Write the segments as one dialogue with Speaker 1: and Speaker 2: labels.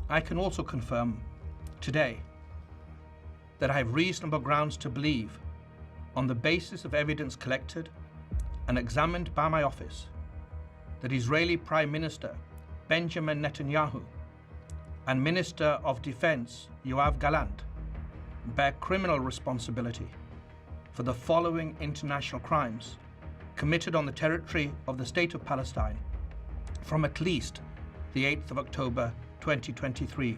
Speaker 1: I can also confirm today that I have reasonable grounds to believe, on the basis of evidence collected and examined by my office, that Israeli Prime Minister Benjamin Netanyahu and Minister of Defense Yoav Gallant bear criminal responsibility for the following international crimes committed on the territory of the State of Palestine from at least the 8th of October 2023.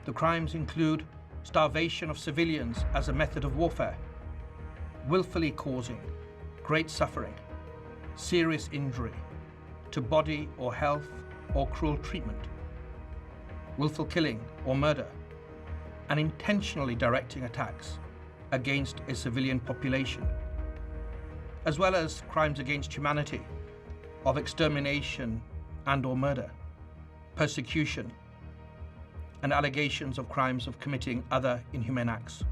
Speaker 1: The crimes include starvation of civilians as a method of warfare, willfully causing great suffering, serious injury to body or health or cruel treatment, willful killing or murder, and intentionally directing attacks against a civilian population, as well as crimes against humanity of extermination and/or murder, persecution, and allegations of crimes of committing other inhumane acts.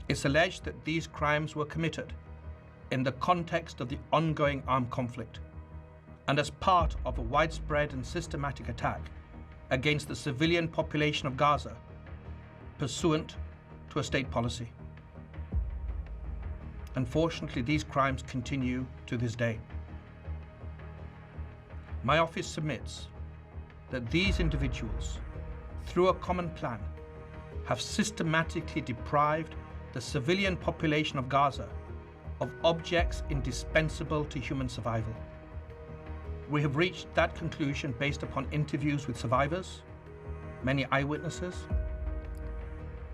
Speaker 1: It's alleged that these crimes were committed in the context of the ongoing armed conflict and as part of a widespread and systematic attack against the civilian population of Gaza, pursuant to a state policy. Unfortunately, these crimes continue to this day. My office submits that these individuals, through a common plan, have systematically deprived the civilian population of Gaza of objects indispensable to human survival. We have reached that conclusion based upon interviews with survivors, many eyewitnesses,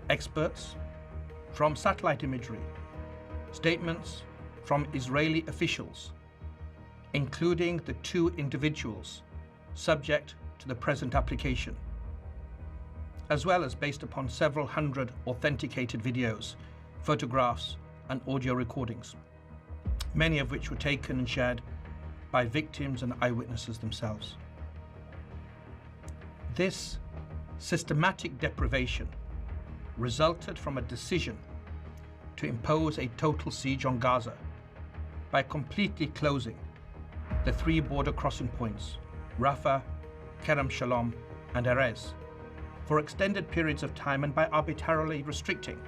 Speaker 1: experts, from satellite imagery, statements from Israeli officials, including the 2 individuals subject to the present application, as well as based upon several hundred authenticated videos, photographs, and audio recordings, many of which were taken and shared by victims and eyewitnesses themselves. This systematic deprivation resulted from a decision to impose a total siege on Gaza by completely closing the 3 border crossing points, Rafah, Kerem Shalom, and Erez, for extended periods of time, and by arbitrarily restricting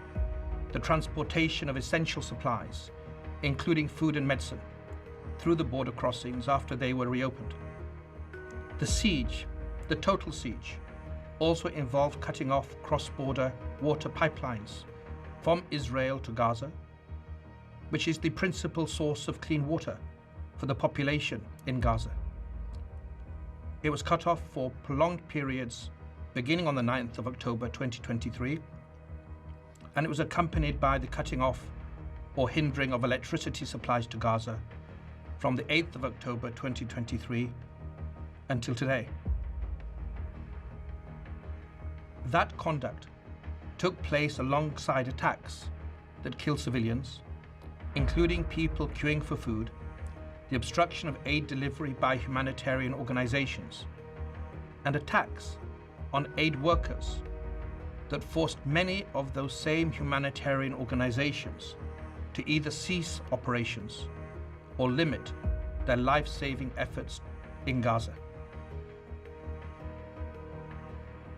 Speaker 1: the transportation of essential supplies, including food and medicine, through the border crossings after they were reopened. The siege, the total siege, also involved cutting off cross-border water pipelines from Israel to Gaza, which is the principal source of clean water for the population in Gaza. It was cut off for prolonged periods beginning on the 9th of October 2023, and it was accompanied by the cutting off or hindering of electricity supplies to Gaza from the 8th of October 2023 until today. That conduct took place alongside attacks that killed civilians, including people queuing for food, the obstruction of aid delivery by humanitarian organizations, and attacks on aid workers that forced many of those same humanitarian organizations to either cease operations or limit their life-saving efforts in Gaza.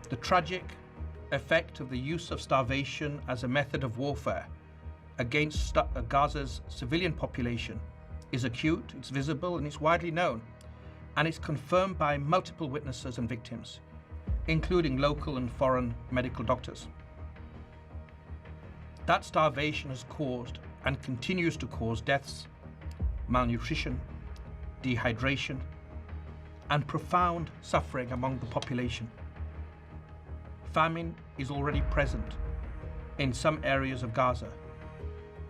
Speaker 1: The tragic effect of the use of starvation as a method of warfare against Gaza's civilian population is acute, it's visible, and it's widely known, and it's confirmed by multiple witnesses and victims, including local and foreign medical doctors. That starvation has caused and continues to cause deaths, malnutrition, dehydration, and profound suffering among the population. Famine is already present in some areas of Gaza,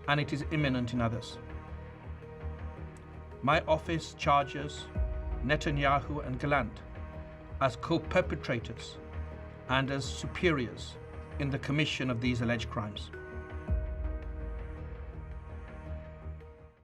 Speaker 1: and it is imminent in others. My office charges Netanyahu and Gallant as co-perpetrators and as superiors in the commission of these alleged crimes.